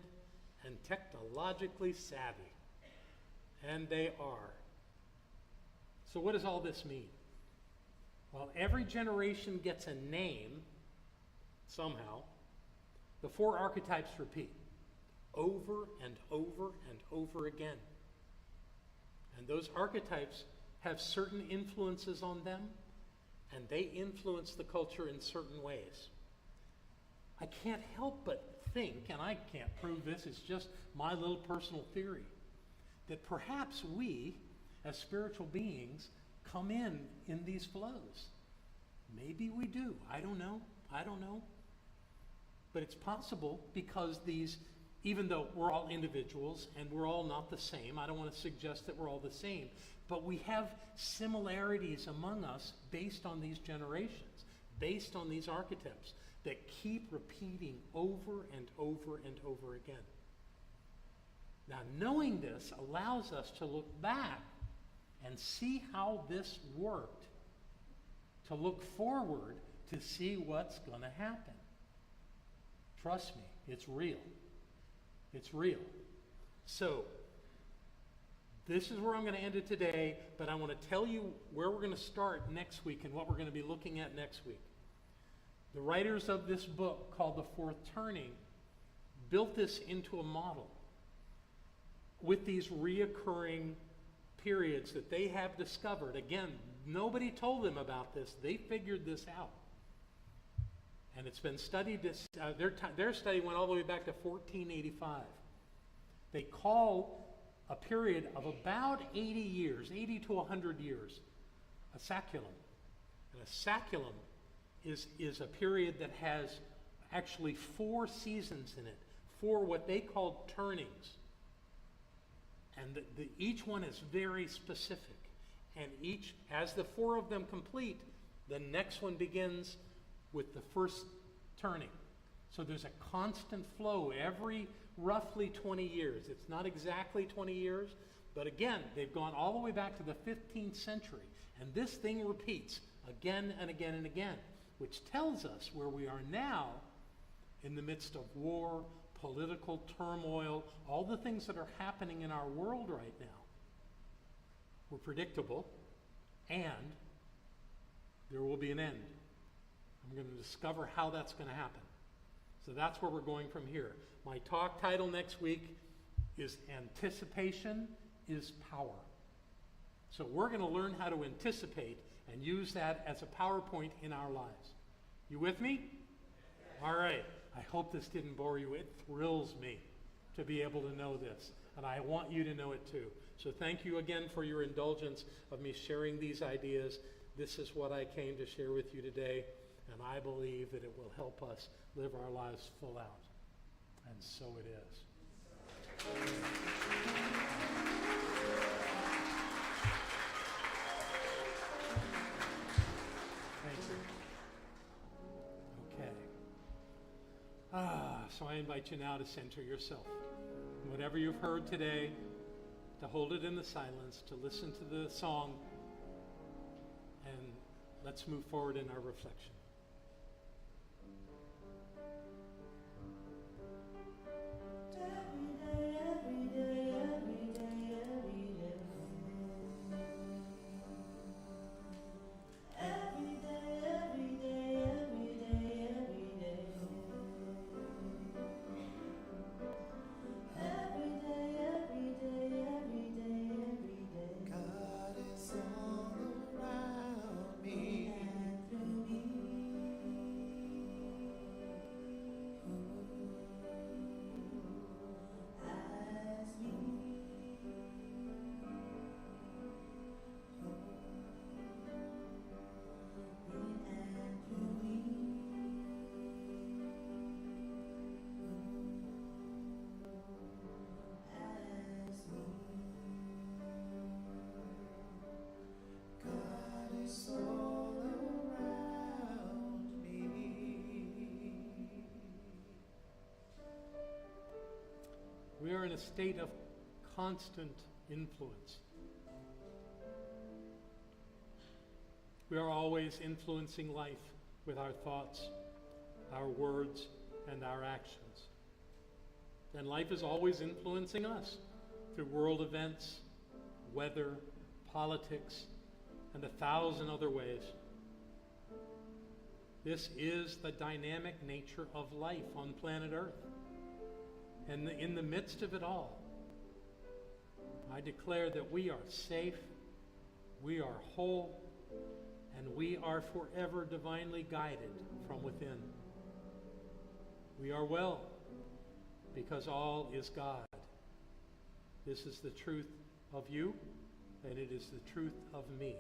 and technologically savvy. And they are. So what does all this mean? Well, every generation gets a name, somehow. The 4 archetypes repeat over and over and over again. And those archetypes have certain influences on them, and they influence the culture in certain ways. I can't help but think, and I can't prove this, it's just my little personal theory, that perhaps we, as spiritual beings, come in these flows. Maybe we do. I don't know. But it's possible because these, even though we're all individuals and we're all not the same, I don't want to suggest that we're all the same, but we have similarities among us based on these generations, based on these archetypes that keep repeating over and over and over again. Now, knowing this allows us to look back and see how this worked, to look forward to see what's going to happen. Trust me, it's real. It's real. So, this is where I'm going to end it today, but I want to tell you where we're going to start next week and what we're going to be looking at next week. The writers of this book, called The Fourth Turning, built this into a model with these reoccurring periods that they have discovered. Again, nobody told them about this. They figured this out. And it's been studied. Their study went all the way back to 1485. They call a period of about 80 years, 80 to 100 years, a saculum. And a saculum is a period that has actually 4 seasons in it, 4 what they call turnings. And each one is very specific. And each, as the 4 of them complete, the next one begins with the first turning. So there's a constant flow every roughly 20 years. It's not exactly 20 years, but again, they've gone all the way back to the 15th century. And this thing repeats again and again and again, which tells us where we are now in the midst of war, political turmoil, all the things that are happening in our world right now were predictable, and there will be an end. I'm going to discover how that's going to happen. So that's where we're going from here. My talk title next week is Anticipation is Power. So we're going to learn how to anticipate and use that as a PowerPoint in our lives. You with me? All right. I hope this didn't bore you. It thrills me to be able to know this, and I want you to know it too. So thank you again for your indulgence of me sharing these ideas. This is what I came to share with you today, and I believe that it will help us live our lives full out. And so it is. Thank you. Okay. So I invite you now to center yourself. Whatever you've heard today, to hold it in the silence, to listen to the song, and let's move forward in our reflection. God is all around me. God is all around me. We are in a state of constant influence. We are always influencing life with our thoughts, our words, and our actions. And life is always influencing us through world events, weather, politics, and 1,000 other ways. This is the dynamic nature of life on planet Earth. And in the midst of it all, I declare that we are safe, we are whole, and we are forever divinely guided from within. We are well because all is God. This is the truth of you, and it is the truth of me.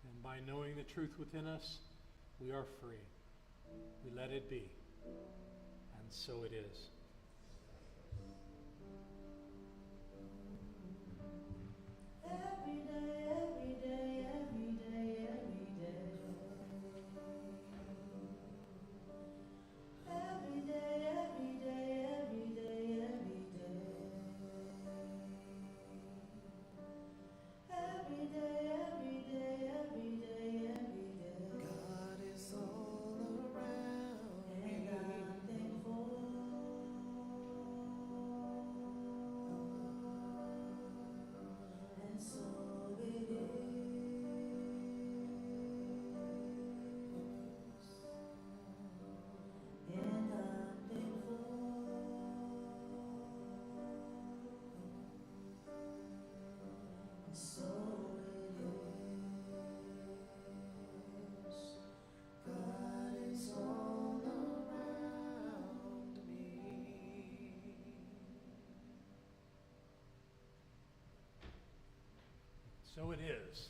And by knowing the truth within us, we are free. We let it be. And so it is. Every day, every day, every day, every day. Every day, every day, every day, every day. Every day, every day, every day, every day. God is all around And I'm thankful. And so it is. And I'm thankful. And so it is. God is all around me. So it is.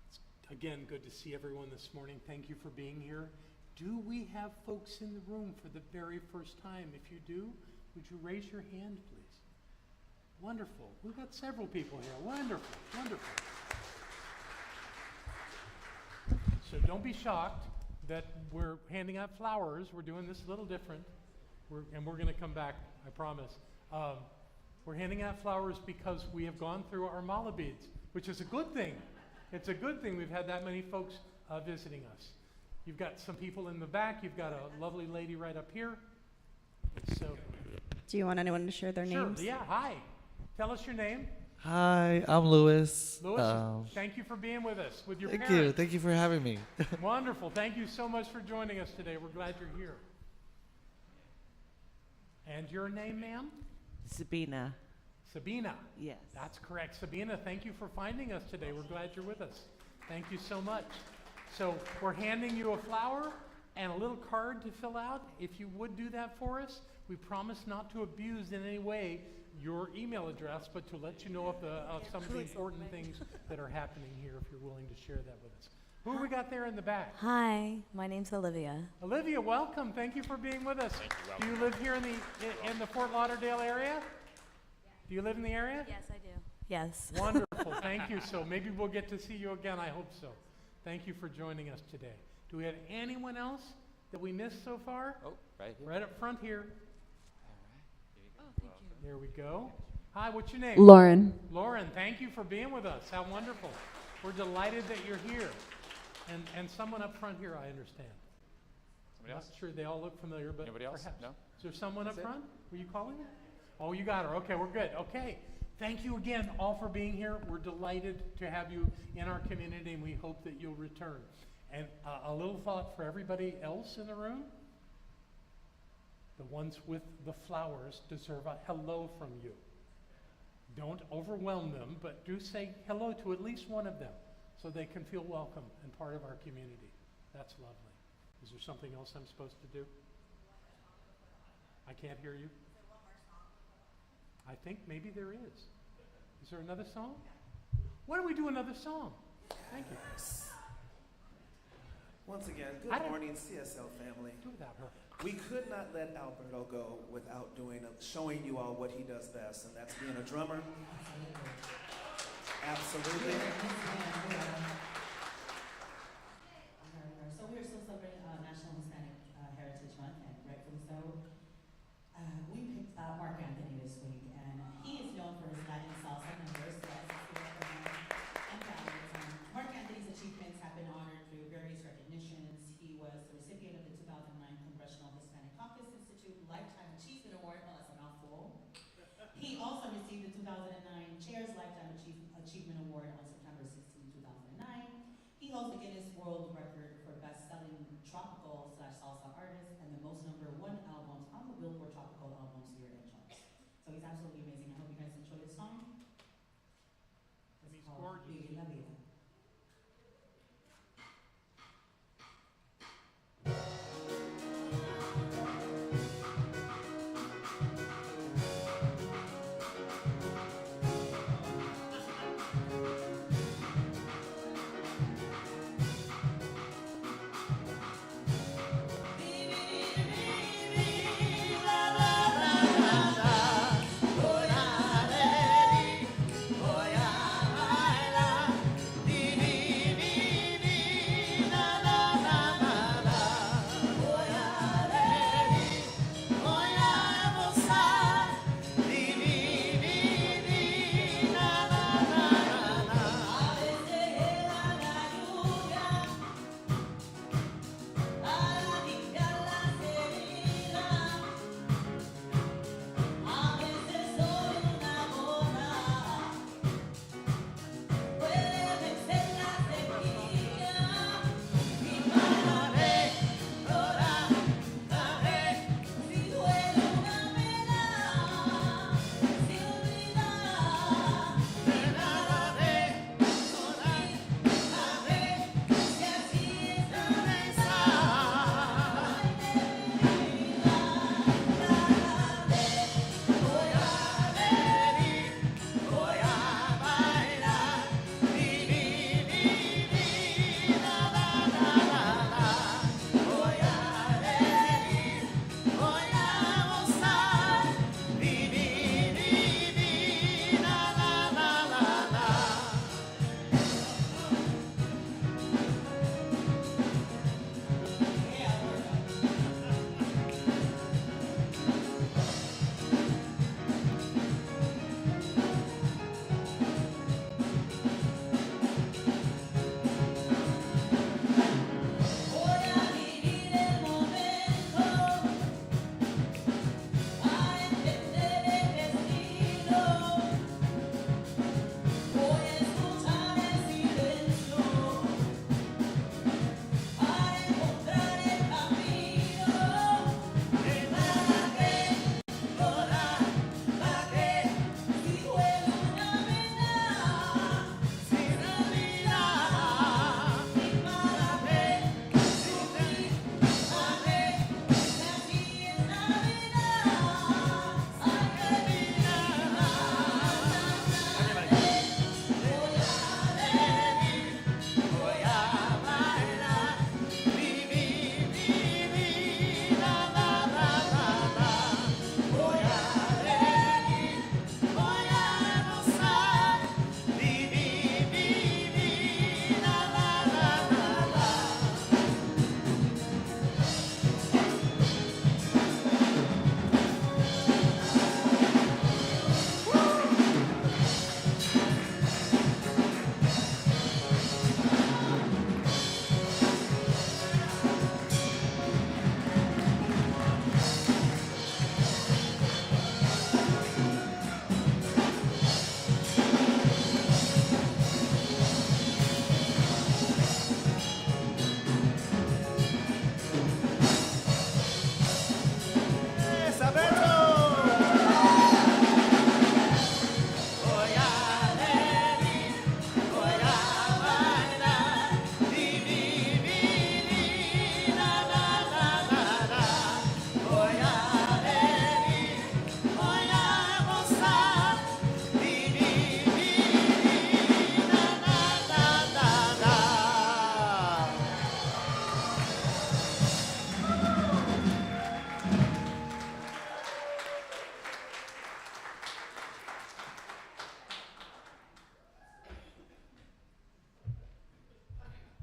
It's again good to see everyone this morning. Thank you for being here. Do we have folks in the room for the very first time? If you do, would you raise your hand, please? Wonderful. We've got several people here. Wonderful, wonderful. So don't be shocked that we're handing out flowers. We're doing this a little different. And we're going to come back, I promise. We're handing out flowers because we have gone through our mala beads, which is a good thing. It's a good thing we've had that many folks visiting us. You've got some people in the back. You've got a lovely lady right up here. So, Do you want anyone to share their sure, names? yeah, hi. Tell us your name. Hi, I'm Louis. Louis, thank you for being with us, with your Thank parents. you. Thank you for having me. Wonderful. Thank you so much for joining us today. We're glad you're here. And your name, ma'am? Sabina. Sabina. Yes. That's correct. Sabina, thank you for finding us today. We're glad you're with us. Thank you so much. So we're handing you a flower and a little card to fill out. If you would do that for us, we promise not to abuse in any way your email address, but to let you know of some of the important things that are happening here if you're willing to share that with us. Who we got there in the back? Hi, my name's Olivia. Olivia, welcome. Thank you for being with us. Do you live here in the Fort Lauderdale area? Do you live in the area? Yes, I do. Yes. Wonderful. Thank you. So maybe we'll get to see you again. I hope so. Thank you for joining us today. Do we have anyone else that we missed so far? Oh, right here. Right up front here. Oh, thank you. There we go. Hi, what's your name? Lauren. Lauren, thank you for being with us. How wonderful. We're delighted that you're here. And someone up front here, I understand. Somebody else? Not sure they all look familiar, but Anybody else? perhaps. No? Is there someone That's up it? front? Were you calling her? Oh, you got her. Okay, we're good. Okay. Thank you again all for being here. We're delighted to have you in our community, and we hope that you'll return. And a little thought for everybody else in the room. The ones with the flowers deserve a hello from you. Don't overwhelm them, but do say hello to at least one of them so they can feel welcome and part of our community. That's lovely. Is there something else I'm supposed to do? I can't hear you. I think maybe there is. Is there another song? Why don't we do another song? Thank you. Once again, I good don't- morning, CSL family. Do without her. We could not let Alberto go without showing you all what he does best, and that's being a drummer. Absolutely. So we're still celebrating National Hispanic Heritage Month, and rightfully so. We picked Mark Anthony this week, and he is known for his Latin salsa numbers. So let's give it up and ballads. Mark Anthony's achievements have been honored through various recognitions. He was the recipient of the 2009 Congressional Hispanic Caucus Institute Lifetime Achievement Award. Well, that's a mouthful. He also received the 2009 Chair's Lifetime Achievement Award on September 16, 2009. He holds the Guinness World Record for best-selling tropical/salsa artist and the most #1 albums on the Billboard Tropical Albums Year-End charts. So he's absolutely amazing. I hope you guys enjoy this song. It's He's called gorgeous. Vive la Vida. Vive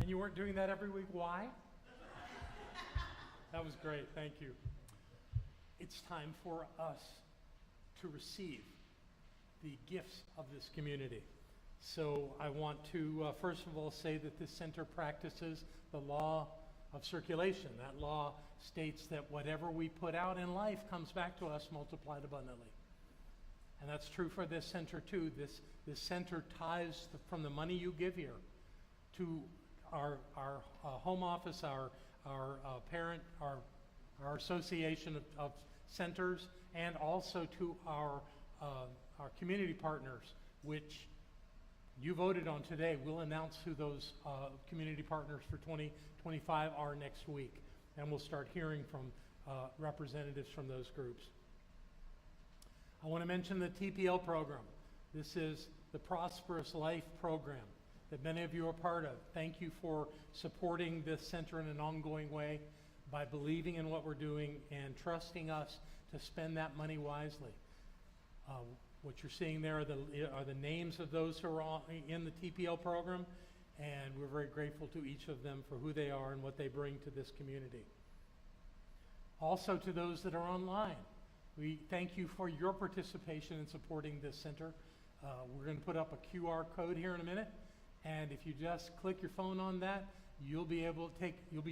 And you weren't doing that every week. Why? That was great. Thank you. It's time for us to receive the gifts of this community. So I want to, first of all, say that this center practices the law of circulation. That law states that whatever we put out in life comes back to us multiplied abundantly. And that's true for this center too. This center ties from the money you give here to our home office, our parent, our association of centers, and also to our community partners, which you voted on today. We'll announce who those community partners for 2025 are next week, and we'll start hearing from representatives from those groups. I want to mention the TPL program. This is the Prosperous Life program that many of you are part of. Thank you for supporting this center in an ongoing way by believing in what we're doing and trusting us to spend that money wisely. What you're seeing there are the names of those who are in the TPL program, and we're very grateful to each of them for who they are and what they bring to this community. Also to those that are online, we thank you for your participation in supporting this center. We're going to put up a QR code here in a minute, and if you just click your phone on that, you'll be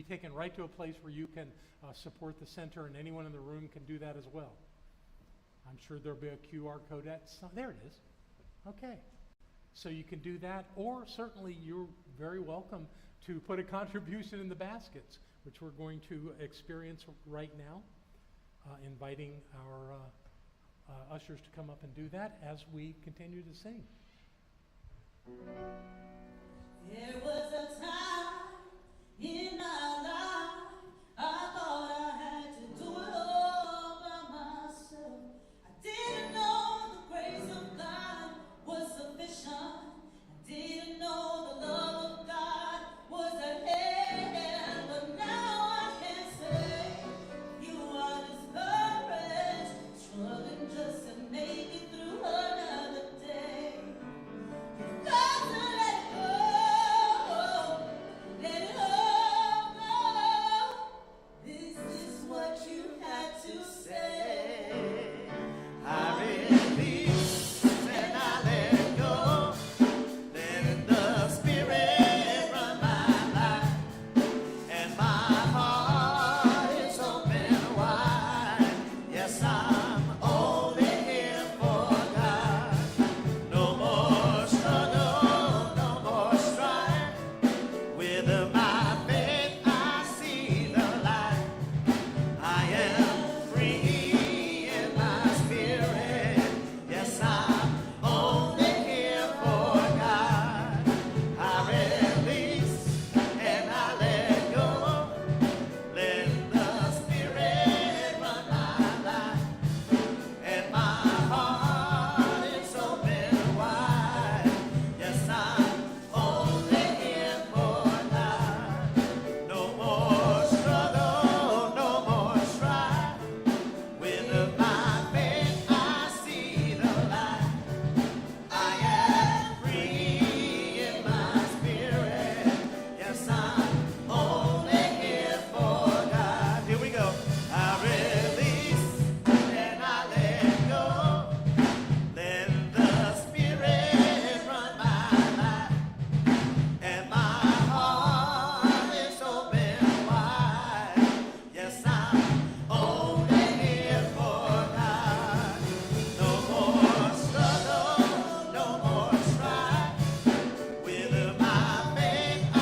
taken right to a place where you can support the center, and anyone in the room can do that as well. I'm sure there'll be a QR code there it is. Okay. So you can do that, or certainly you're very welcome to put a contribution in the baskets, which we're going to experience right now, inviting our ushers to come up and do that as we continue to sing. There was a time in my life I thought I had to do it all by myself. I didn't know the grace of God was sufficient. I didn't know the love of God was ahead. But now I can say, you are discouraged, struggling just to make it through another day. You've got to let it go, let it all go. This is what you had to say. I release and I let go, letting the Spirit run my life, and my heart is open wide. Yes, I'm only here for God. No more struggle, no more strife. With my faith, I see the light. I am free in my spirit. Yes, I'm only here for God. I release and I let go. Let the Spirit run my life, and my heart is open wide. Yes, I'm only here for God. No more struggle, no more strife. With my faith, I see the light. I am free in my spirit. Yes, I'm only here for God. Here we go. I release and I let go. Let the Spirit run my life, and my heart is open wide. Yes, I'm only here for God. No more struggle, no more strife. With my faith, I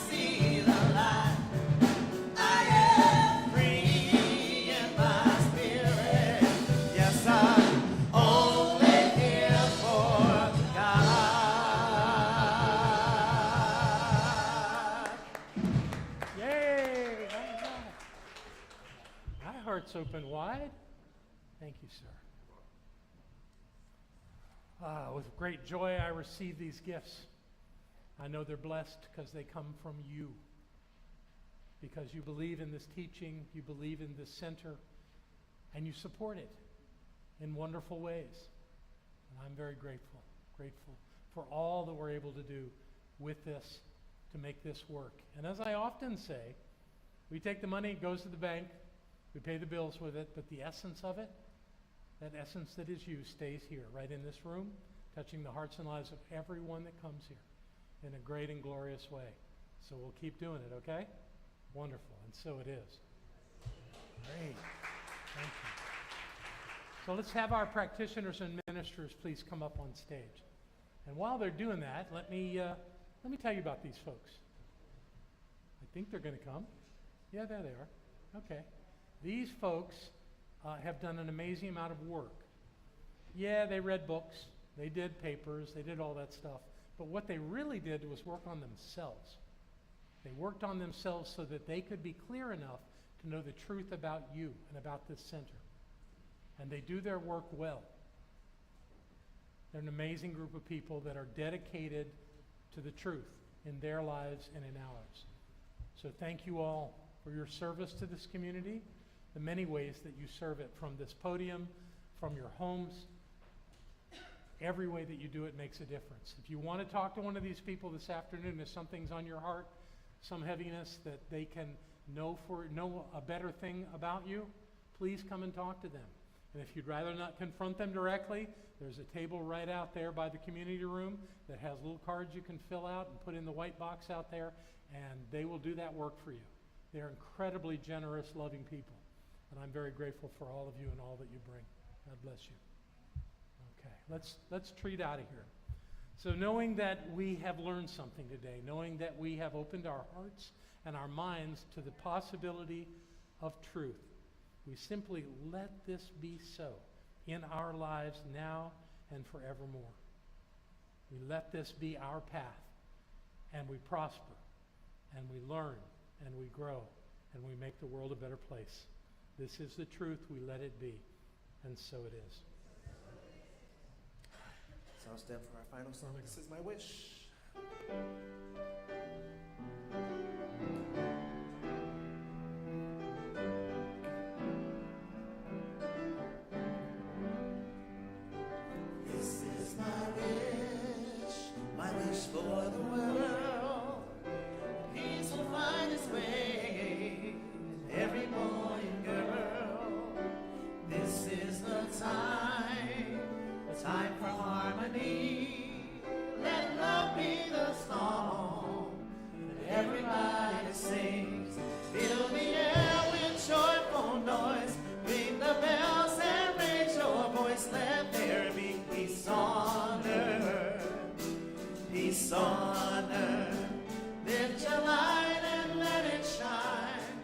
see the light. I am free in my spirit. Yes, I'm only here for God. Yay! My heart's open wide. Thank you, sir. With great joy, I receive these gifts. I know they're blessed because they come from you. Because you believe in this teaching, you believe in this center, and you support it in wonderful ways. And I'm very grateful for all that we're able to do with this to make this work. And as I often say, we take the money, it goes to the bank, we pay the bills with it, but the essence of it, that essence that is you, stays here, right in this room, touching the hearts and lives of everyone that comes here in a great and glorious way. So we'll keep doing it, okay? Wonderful, and so it is. Great, thank you. So let's have our practitioners and ministers please come up on stage. And while they're doing that, let me tell you about these folks. I think they're going to come. Yeah, there they are. Okay. These folks have done an amazing amount of work. Yeah, they read books, they did papers, they did all that stuff. But what they really did was work on themselves. They worked on themselves so that they could be clear enough to know the truth about you and about this center. And they do their work well. They're an amazing group of people that are dedicated to the truth in their lives and in ours. So thank you all for your service to this community, the many ways that you serve it, from this podium, from your homes. Every way that you do it makes a difference. If you want to talk to one of these people this afternoon, if something's on your heart, some heaviness that they can know a better thing about you, please come and talk to them. And if you'd rather not confront them directly, there's a table right out there by the community room that has little cards you can fill out and put in the white box out there, and they will do that work for you. They're incredibly generous, loving people, and I'm very grateful for all of you and all that you bring. God bless you. Okay, let's treat out of here. So knowing that we have learned something today, knowing that we have opened our hearts and our minds to the possibility of truth, we simply let this be so in our lives now and forevermore. We let this be our path, and we prosper, and we learn, and we grow, and we make the world a better place. This is the truth. We let it be, and so it is. So I'll stand for our final song. This is my wish. This is my wish for the world. Peace will find its way in every boy and girl. This is the time for harmony. Let love be the song that everybody sings. Fill the air with joyful noise. Ring the bells and raise your voice. Let there be peace on earth. Peace on earth. Lift your light and let it shine.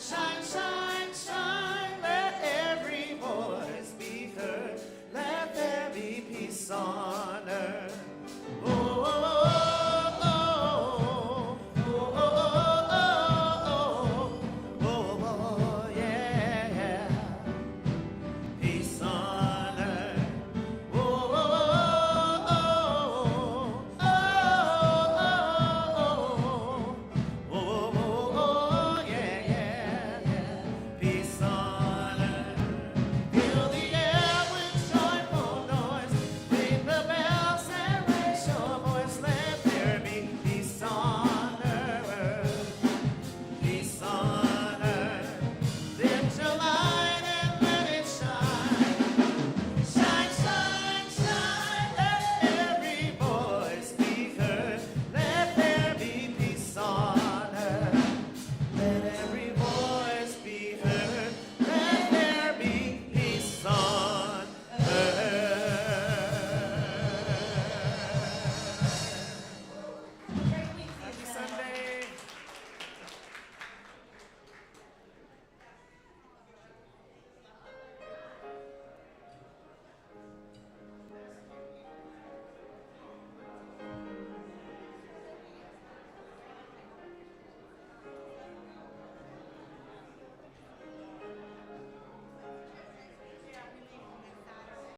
Shine, shine, shine. Let every voice be heard. Let there be peace on